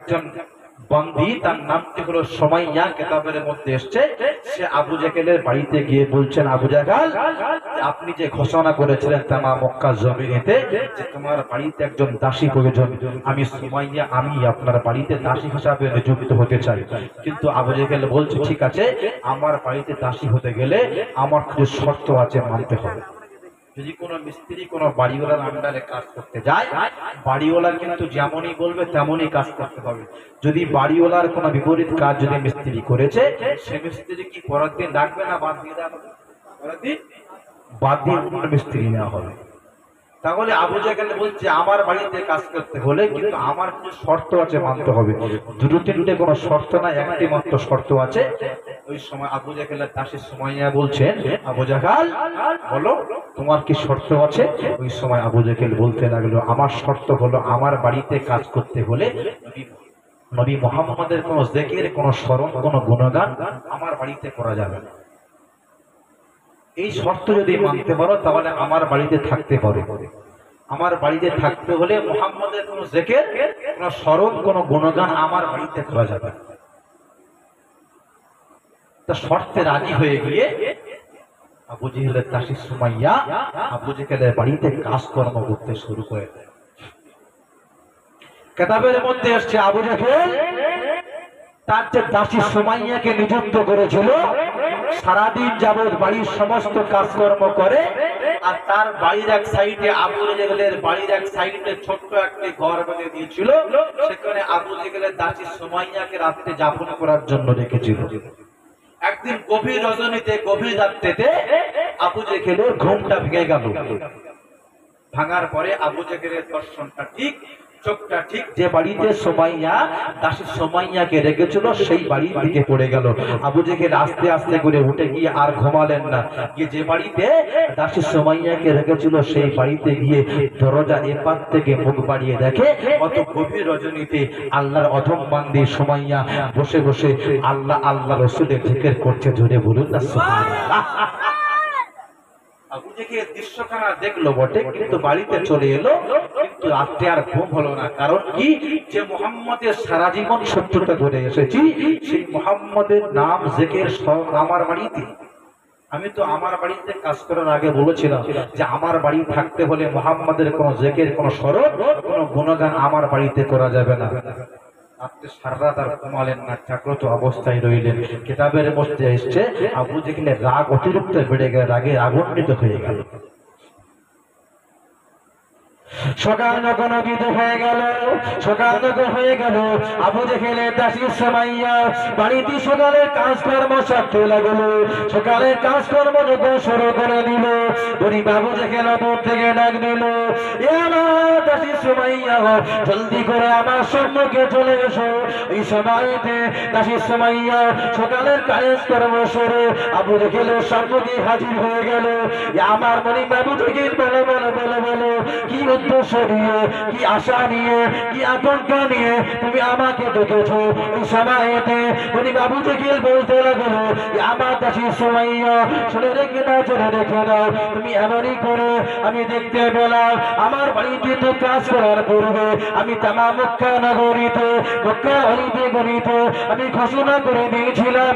একজন বন্দী, তার নামটি হলো সুমাইয়া, কিতাবের মধ্যে এসেছে। সে আবু জেহেলের বাড়িতে গিয়ে বলছেন, আবু জেহেল, আপনি যে ঘোষণা করেছিলেন তামাম মক্কা জমিনেতে যে তোমার বাড়িতে একজন দাসী প্রয়োজন, আমি সুমাইয়া আমি আপনার বাড়িতে দাসী হিসাবে নিযুক্ত হতে চাই। কিন্তু আবু জেহেল বলছে, ঠিক আছে, আমার বাড়িতে দাসী হতে গেলে আমার কিছু শর্ত আছে, মানতে হবে। যদি কোনো মিস্ত্রি কোনো বাড়িওয়ালার আন্ডারে কাজ করতে যায়, বাড়িওয়ালা কিন্তু যেমনই বলবে তেমনই কাজ করতে হবে। যদি বাড়িওয়ালার কোনো বিপরীত কাজ যদি মিস্ত্রি করেছে, সে মিস্ত্রি কি পরের দিন রাখবে না বাদ দিয়ে দেওয়া হবে? পরের দিন বাদ দিয়ে অন্য মিস্ত্রি নেওয়া হবে। তাহলে আবু জেহেল বলছে, আমার বাড়িতে কাজ করতে হলে কিন্তু আমার কিছু শর্ত আছে, মানতে হবে। দুটো তিনটে কোনো শর্ত না, একটি মাত্র শর্ত আছে। ওই সময় আবু জেহেলের দাসী সুমাইয়া বলছেন, আবু জেহেল বলো তোমার কি শর্ত আছে? ওই সময় আবু জেহেল বলতে লাগলো, আমার শর্ত হলো আমার বাড়িতে কাজ করতে হলে নবী মুহাম্মদের কোনো জিকির, কোনো স্মরণ, কোনো গুণগান আমার বাড়িতে করা যাবে না। এই শর্ত যদি মানতে পারো তাহলে আমার বাড়িতে থাকতে পারো। আমার বাড়িতে থাকতে হলে মুহাম্মদের কোনো জিকির, কোনো স্মরণ, কোনো গুণগান আমার বাড়িতে করা যাবে না। তা শর্তে রাজি হয়ে গিয়ে আবু জেহেলের দাসী সুমাইয়া আবু জেহেলের বাড়িতে কাজকর্ম করতে শুরু করে দেয়। কিতাবের মধ্যে আসছে আবু জেহেল তার যে দাসী সুমাইয়াকে নিযুক্ত করেছিল, সারাদিন যাবৎ বাড়ির সমস্ত কাজকর্ম করে। আর তার বাড়ির এক সাইডে আবু জেহেলের বাড়ির এক সাইডে ছোট্ট একটি ঘর বেঁধে দিয়েছিল, সেখানে আবু জেহেলের দাসী সুমাইয়াকে রাত্রে যাপন করার জন্য রেখেছিল। একদিন গভীর রজনীতে, গভীর রাত্রিতে আবু জেহেলের ঘুমটা ভেঙে গেল। ভাঙার পরে আবু জেহেলের দর্শনটা ঠিক, চোখটা ঠিক যে বাড়িতে সুমাইয়া দাসী সুমাইয়াকে রেখেছিল সেই বাড়ির দিকে পড়ে গেল। আবু জেহেল আস্তে আস্তে করে উঠে গিয়ে আর ঘুমালেন না, গিয়ে যে বাড়িতে দাসী সুমাইয়াকে রেখেছিল সেই বাড়িতে গিয়ে দরজা এপার থেকে মুখ বাড়িয়ে দেখে অত গভীর রজনীতে আল্লাহর অধম বান্দি সুমাইয়া বসে বসে আল্লাহ আল্লাহ রসুলের জিকির করছে। জোরে বলুন না সুবহানাল্লাহ। আবু জেহেল দৃশ্যখানা দেখলো বটে, কিন্তু বাড়িতে চলে এলো, কিন্তু রাত্রে আর ঘুম হলো না। কারণ কি, যে মুহাম্মদের সারা জীবন সত্যতা করে এসেছি, সেই মুহাম্মদের নাম জিকির আমার বাড়িতে। আমি তো আমার বাড়িতে কাজ করার আগে বলেছিলাম যে আমার বাড়ি থাকতে হলে মুহাম্মদের কোনো জিকির, কোনো স্মরণ, কোনো গুণগান আমার বাড়িতে করা যাবে না। আপনি সারা রাত আর ঘুমালেন না, জাগ্রত অবস্থায় রইলেন। কিতাবের মধ্যে এসছে আবু জেহেলের রাগ অতিরিক্ত বেড়ে গেল, রাগে আগুন্বিত হয়ে গেল। সকাল যখন অতীত হয়ে গেল, সকাল যখন হয়ে গেল, আবু জেহেলের দাসী সুমাইয়া বাড়িতে সকালের কাজকর্ম সারতে লাগলো। সকালের কাজকর্ম যখন শুরু করে দিল, গরিব আবু জেহেল দূর থেকে ডাক দিল, এ আমার দাসী সুমাইয়া, জলদি করে আমার সম্মুখে চলে এসো। এই সময়তে দাসী সুমাইয়া সকালের কাজকর্ম শুরু আবু জেহেলের সম্মুখে হাজির হয়ে গেল। আমার গরিব আবু জেহেল বলো বলো বলো বলো, কি উদ্দেশ্য নিয়ে, কি আশা নিয়ে, কি আকাঙ্ক্ষা নিয়ে তুমি আমাকে ডেকেছো? এই সময়তে গরিব আবু জেহেল বলতে লাগলো, আমার দাসী সুমাইয়া, শুনে রেখে দাও, শুনে রেখে দাও, তুমি এমনই করো। আমি দেখতে পেলাম আমার বাড়িতে তো কাজ করার পূর্বে আমি তামাম মক্কা নগরীতে, মক্কা অলিতে গণিতে আমি ঘোষণা করে দিয়েছিলাম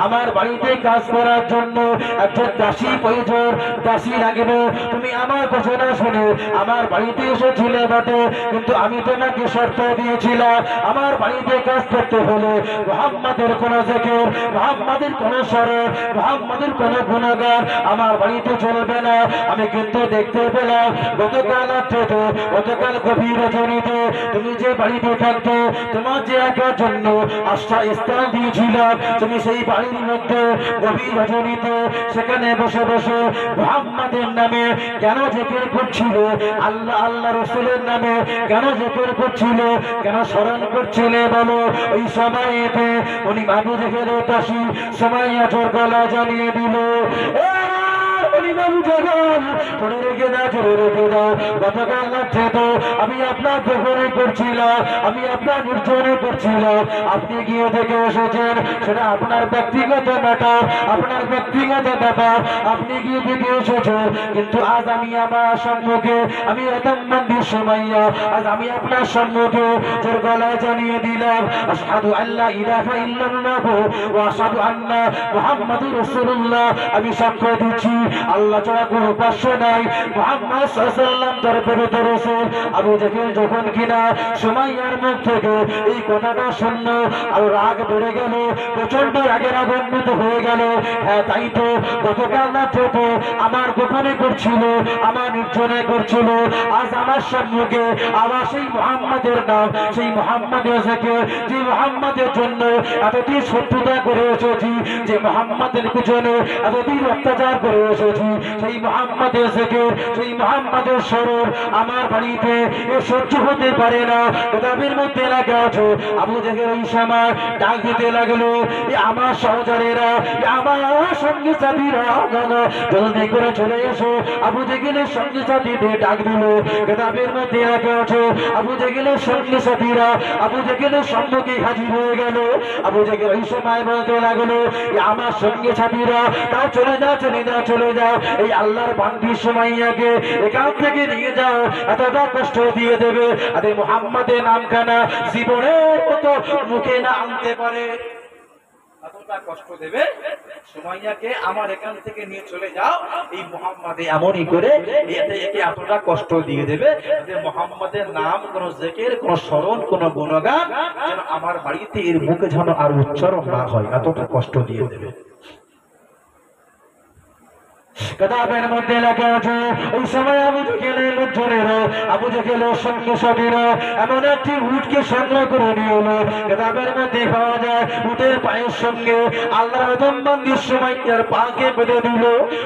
আমার বাড়িতে কাজ করার জন্য একজন দাসী প্রয়োজন, দাসী লাগবে। তুমি আমার ঘোষণা শুনে আমার বাড়িতে এসেছিলে বটে, কিন্তু আমি তোমাকে শর্ত দিয়েছিলাম আমার বাড়িতে কাজ করতে হলে মুহাম্মাদের কোন জিকির, মুহাম্মাদের কোন স্মরণ, মুহাম্মাদের কোন গুণগান আমার বাড়িতে চলবে না। আমি কিন্তু দেখতে পেলাম গতকাল রাত্রে, গতকাল গভীর রজনীতে তুমি যে বাড়িতে থাকতো, তোমার যে একার জন্য আশ্রয় স্থান দিয়েছিলাম, তুমি সেই বাড়ির মধ্যে গভীর রজনীতে সেখানে বসে বসে মুহাম্মাদের নামে কেন জিকির করছিল, আল্লাহ আল্লাহ রসুলের নামে কেন জিকির করছিল, কেন স্মরণ করছিলে বলো? ওই সময়তে উনি আবু জেহেলের দাসী সুমাইয়া জোর গলা জানিয়ে দিল, পড়ে রেখে দাও, চলে রেখে দাও। গতকাল রাত্রে তো আমি আপনার গোপনে করছিলাম, আমি আপনার নির্জনে করছিলাম, আপনি গিয়ে দেখে এসেছেন, সেটা আপনার ব্যক্তিগত ব্যাপার, আপনার ব্যক্তিগত ব্যাপার, আপনি গিয়ে দেখে এসেছেন। কিন্তু আজ আমি আমার সম্মুখে, আমি আদমবন্দির সুমাইয়া, আজ আমি আপনার সম্মুখে তোর গলায় জানিয়ে দিলাম, আশহাদু আল্লা ইলাহা ইল্লাল্লাহ ওয়া আশহাদু আন্না মুহাম্মাদুর রাসূলুল্লাহ। আমি সাক্ষ্য দিচ্ছি আল্লাহ ছাড়া কোনো উপাস্য নাই, মুহাম্মদ সাল্লাল্লাহু আলাইহি ওয়াসাল্লাম তার পবিত্র রাসূল। আবু জাহেল যখন কিনা সুমাইয়ার মুখ থেকে এই কথাটা শুনল, আর রাগ বেড়ে গেল, প্রচন্ড রাগের আগুন হয়ে গেল। হ্যাঁ তাই তো, গতকাল রাতে তো আমার গোপনে করছিল, আমার নির্জনে করছিল, আজ আমার সম্মুখে আবার সেই মুহাম্মাদের নাম, সেই মুহাম্মাদের থেকে, যে মুহাম্মাদের জন্য এতদিন শত্রুতা করে এসেছি, যে মুহাম্মাদের পিছনে এতদিন অত্যাচার করে এসেছি, সেই মুহাম্মাদের থেকে, সেই মুহাম্মাদের স্মরণ আমার বাড়িতে এ সহ্য হতে পারে না। কিতাবের মধ্যে লেখা আছে, আবু জাহেল ওই সময় ডাক দিতে লাগলো, আমার সহচরেরা, আমার সঙ্গী সাথীরা, জলদি করে চলে এসো। আবু জাহেলের সঙ্গী সাথীদের ডাক দিল। কিতাবের মধ্যে লেখা আছে, আবু জাহেলের সঙ্গী সাথীরা আবু জাহেলের সম্মুখে হাজির হয়ে গেল। আবু জাহেল ওই সময় বলতে লাগলো, আমার সঙ্গী সাথীরা, তাও চলে যাও, চলে যাও, চলে যাও, এই আল্লাহর বান্দি সুমাইয়াকে এখান থেকে নিয়ে যাও, এতটা কষ্ট দিয়ে দেবে, আরে মুহাম্মাদের নামখানা জীবনের মতো মুখে না আনতে পারে, এতটা কষ্ট দেবে সুমাইয়াকে, আমার এখান থেকে নিয়ে চলে যাও। এই মুহাম্মাদে এমনই করে এতে একে এতটা কষ্ট দিয়ে দেবে যে মুহাম্মাদের নাম, কোন জিকির, কোন স্মরণ, কোন গুণগান যেন আমার বাড়িতে এর মুখে যেন আর উচ্চারণ না হয়, এতটা কষ্ট দিয়ে দেবে। কিতাবের মধ্যে লেখা আছে, ওই সময় আবু জাহেলের লোকজনেরা, আবু জাহেলের সঙ্গে সাথীরা এমন একটি উটকে সংগ্রহ করে নিয়ে এলো। কিতাবের মধ্যে পাওয়া যায়, উটের পায়ের সঙ্গে আল্লাহর আদমবন্দির সুমাইয়ার পাকে বেঁধে দিল।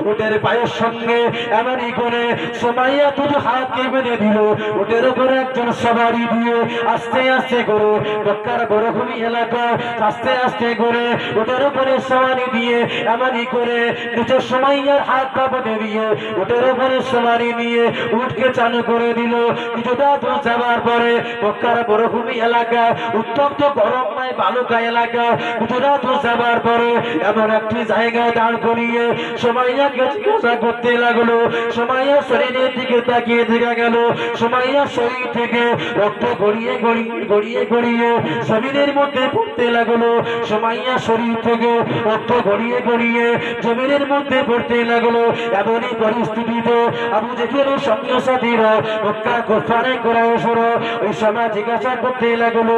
উটের পায়ের সঙ্গে এমনই করে সুমাইয়া দুটো হাতকে বেঁধে দিল। উটের উপরে একজন সবারি দিয়ে আস্তে আস্তে করে মক্কার মরুভূমি এলাকা, আস্তে আস্তে করে উটের উপরে সবারি দিয়ে এমনই করে নিচে সুমাইয়ার হাত পা বেঁধে দিয়ে উটের উপরে সবারি নিয়ে উটকে চালু করে দিল। কিছুটা দূর যাওয়ার পরে মক্কার মরুভূমি এলাকা, উত্তপ্ত গরমময় বালুকা এলাকা, কিছুটা দূর যাওয়ার পরে এমন একটি জায়গায় দাঁড় করিয়ে সুমাইয়াকে জিজ্ঞাসা করতে লাগলো। সুমাইয়ার শরীরের দিকে তাকিয়ে দেখা গেল, সুমাইয়ার শরীর থেকে রক্ত গড়িয়ে গড়িয়ে গড়িয়ে গড়িয়ে জমিনের মধ্যে পড়তে লাগলো। সুমাইয়ার শরীর থেকে রক্ত গড়িয়ে গড়িয়ে জমিনের মধ্যে পড়তে লাগলো। এমনই পরিস্থিতিতে আবু জাহেলের সঙ্গে সাথীরা মক্কার কুফারে কুরাইশরা ওই সময় জিজ্ঞাসা করতে লাগলো,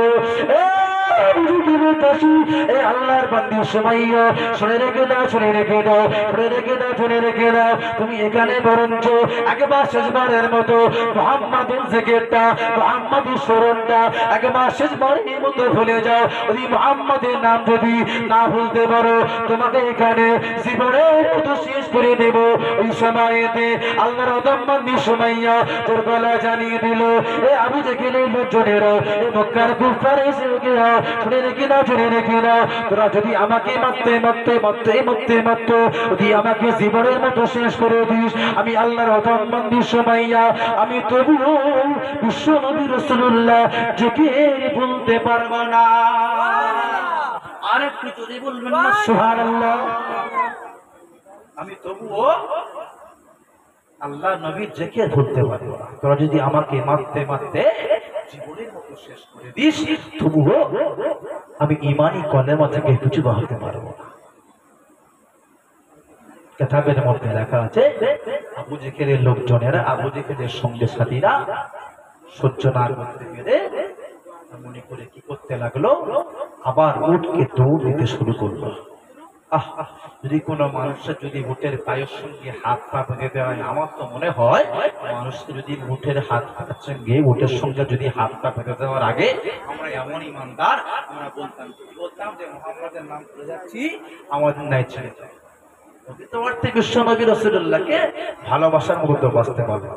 আল্লাহর বান্দি সুমাইয়া, শুনে রেখে দাও, শুনে রেখে দাও, শুনে রেখে দাও, শুনে রেখে দাও, তুমি এখানে বরঞ্চ একবার শেষবারের মতো মুহাম্মাদের জিকিরটা, মুহাম্মাদের স্মরণটা একবার শেষবারের মতো ভুলে যাও। ওই মুহাম্মাদের নাম যদি না ভুলতে পারো, তোমাকে এখানে জীবনের মতো শেষ করে দেব। ওই সময়তে আল্লাহর আদমবন্দি সুমাইয়া তোর গলা জানিয়ে দিল, এ আবু জাহেলের লোকজনেরা, এ মক্কার কুফার এসেরা, শুনে রেখে দাও, শুনে রেখে দাও, তোরা যদি আমাকে মারতে মারতে মারতে মারতে মারতে যদি আমাকে জীবনের মতো শেষ করে দিস, আমি আল্লাহর আদমবন্দি সুমাইয়া, আমি তবুও বিশ্ব নবী রাসূলুল্লাহ জিকির বলতে পারবো না। আরেকটু যদি বলবেন না সুবহানাল্লাহ। আমি তবুও আল্লাহ নবীর জিকির বলতে পারবো না, তোরা যদি আমাকে মারতে মারতে জীবনের মতো শেষ করে দিস, তবুও আমি ঈমানি কলেমা থেকে কিছু বাড়াতে পারবো না। কিতাবের মধ্যে লেখা আছে, আবু জাহেলের লোকজনেরা, আবু জাহেলের সঙ্গে সাথীরা সহ্য না করতে পেরে মনে করে কি করতে লাগলো, আবার উটকে দৌড় দিতে শুরু করলো। যদি কোনো মানুষের যদি উটের পায়ের সঙ্গে হাত পা বেঁধে দেওয়া হয়, আমার তো মনে হয় মানুষকে যদি উটের হাত পায়ের সঙ্গে, উটের সঙ্গে যদি হাত পা বেঁধে দেওয়ার আগে আমরা এমন ইমানদার, আমরা বলতাম যে মুহাম্মাদের নাম করে যাচ্ছি, আমাদের নাই ছেড়ে যায়। বিশ্ব নবী রাসূলুল্লাহকে ভালোবাসার মতো বাঁচতে পারবে।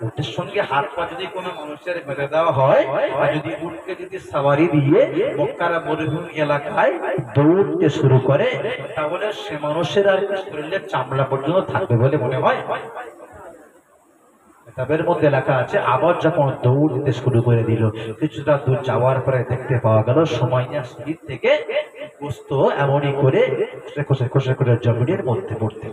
উটের সঙ্গে হাত পা যদি কোনো মানুষের বেঁধে দেওয়া হয়, আর যদি উটকে যদি সাওয়ারি দিয়ে মক্কার মরুভূমি এলাকায় দৌড়তে শুরু করে, তাহলে সে মানুষের আর শরীরের চামড়া পর্যন্ত থাকবে বলে মনে হয়। কিতাবের মধ্যে লেখা আছে, আবার যখন দৌড় দিতে শুরু করে দিল, কিছুটা দূর যাওয়ার পরে দেখতে পাওয়া গেল সুমাইয়া শরীর থেকে গোশত এমনই করে খসে খসে জমিনের মধ্যে পড়তে।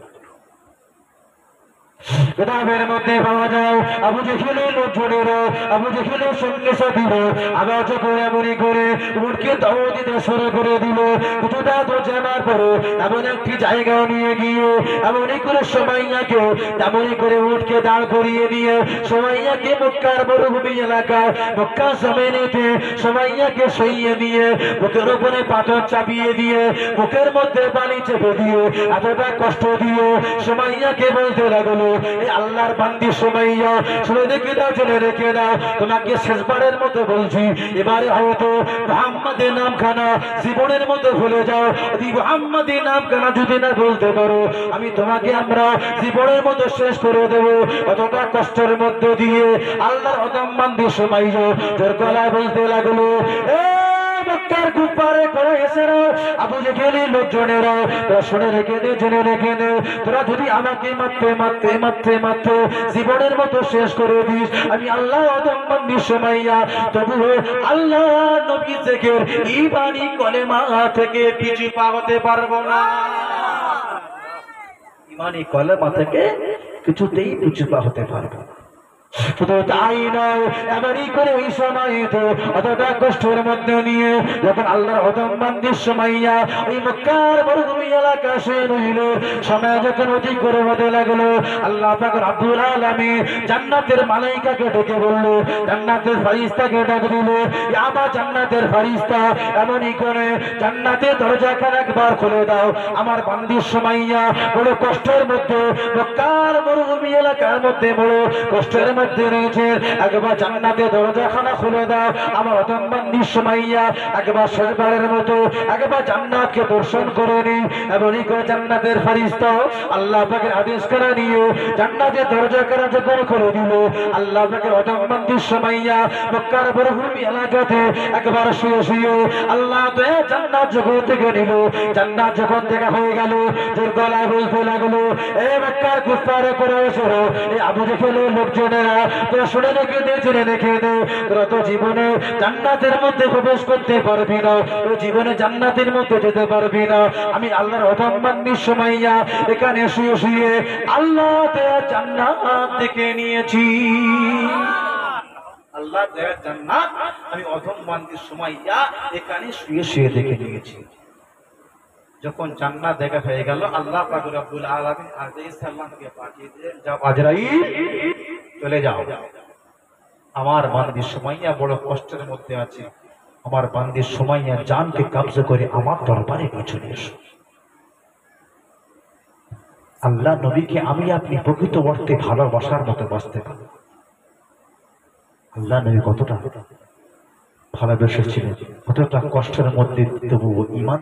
কিতাবের মধ্যে পাওয়া যায় আবু জেহেলের লোকজনেরা, আবু জেহেলের সঙ্গে সাথীরা আবার যখন এমনই করে উটকে দৌড় দিতে শুরু করে দিল, কিছুটা দূর যাওয়ার পরে এমন একটি জায়গা নিয়ে গিয়ে এমনই করে সুমাইয়াকে তেমনই করে উটকে দাঁড় করিয়ে দিয়ে সুমাইয়াকে মক্কার মরুভূমি এলাকায় মক্কা জমিনেতে সুমাইয়াকে শুইয়ে দিয়ে বুকের উপরে পাথর চাপিয়ে দিয়ে বুকের মধ্যে পানি চেপে দিয়ে এতটা কষ্ট দিয়ে সুমাইয়াকে বলতে লাগলো, এই আল্লাহর বান্দি সুমাইয়া শুনে রেখে দাও, জেনে রেখে দাও, তোমাকে শেষবারের মতো বলছি, এবারে হয়তো মুহাম্মাদের নামখানা জীবনের মতো ভুলে যাও, মুহাম্মাদের নামখানা যদি না বলতে পারো আমি তোমাকে আমরা জীবনের মতো শেষ করে দেবো। অতটা কষ্টের মধ্যে দিয়ে আল্লাহর অদম বান্দি সুমাইয়া তোর গলায় বলতে লাগলো, মক্কার গুপারে করে এসেরা আবু জেহেলের লোকজনেরা, তোরা শুনে রেখে দে, জেনে রেখে দে, তোরা যদি আমাকে মারতে মারতে মারতে মারতে জীবনের মতো শেষ করে দিস, আমি আল্লাহ অদম বান্দি সুমাইয়া তবুও আল্লাহ নবী থেকে ঈমানি কলেমা থেকে পিছু পা হতে পারবো না। ঈমানি কলেমা থেকে কিছুতেই পিছু পা হতে পারবো না। শুধু তাই নয়, এমনই করে ওই সময় তো অতটা কষ্টের মধ্যে নিয়ে যখন আল্লাহর অদম বান্দি সুমাইয়া ওই মক্কার মরুভূমি এলাকা শুয়ে রইল, সময় যখন অধিক করে হতে লাগলো, আল্লাহ পাক রব্বুল আলামিন জান্নাতের মালাইকাকে ডেকে বলল, জান্নাতের ফেরেশতাকে ডাক দিল, আমার জান্নাতের ফেরেশতা এমনই করে জান্নাতের দরজাখানা একবার খুলে দাও, আমার বান্দি সুমাইয়া বড় কষ্টের মধ্যে মক্কার মরুভূমি এলাকার মধ্যে বড় কষ্টের রয়েছে, একবার জান্নাতের দরজাখানা খুলে দাও, আমার অদম বান্দি সুমাইয়া একবার শেষবারের মতো একবার জান্নাতকে দর্শন করে নি। এমনই করে জান্নাতের ফেরেশতা আল্লাহ পাকের আদেশ করে নিয়ে জান্নাতের দরজাখানা যখন খুলে দিল, আল্লাহ পাকের অদম বান্দি সুমাইয়া মক্কার মরুভূমি এলাকাতে একবার শুয়ে শুয়ে আল্লাহ জান্নাত যখন থেকে নিল, জান্নাত যখন দেখা হয়ে গেল, তোর গলায় বলতে লাগলো, এ মক্কার কুফারে করে এসো, এই আবু জেহেলের লোকজনেরা তোরা শুনে রেখে দে, জেনে রেখে দে, তোরা তো জীবনে জান্নাতের মধ্যে প্রবেশ করতে পারবি না, তো জীবনে জান্নাতের মধ্যে যেতে পারবি না। আমি আল্লাহর অদম বান্দি সুমাইয়া এখানে শুয়ে শুয়ে আল্লাহ দেয়া জান্নাত দেখে নিয়েছি। আল্লাহ দেয়া জান্নাত আমি অদম বান্দি সুমাইয়া এখানে শুয়ে শুয়ে দেখে নিয়েছি। যখন জান্নাত দেখা হয়ে গেল, আল্লাহ পাক রব্বুল আলামিন আলাইহিস সালামকে পাঠিয়ে দিলেন, যাও আজরাইল চলে যাও, আমার বান্দি সুমাইয়া বড় কষ্টের মধ্যে আছে, আমার বান্দি সুমাইয়া জানকে কবজা করে আমার দরবারে নিয়ে চলে এসো। আল্লাহ নবীকে আমি আপনি প্রকৃত অর্থে ভালোবাসার মতো বাঁচতে পারি। আল্লাহ নবী কতটা ভালোবেসেছিলেন, কতটা কষ্টের মধ্যে তবুও ঈমান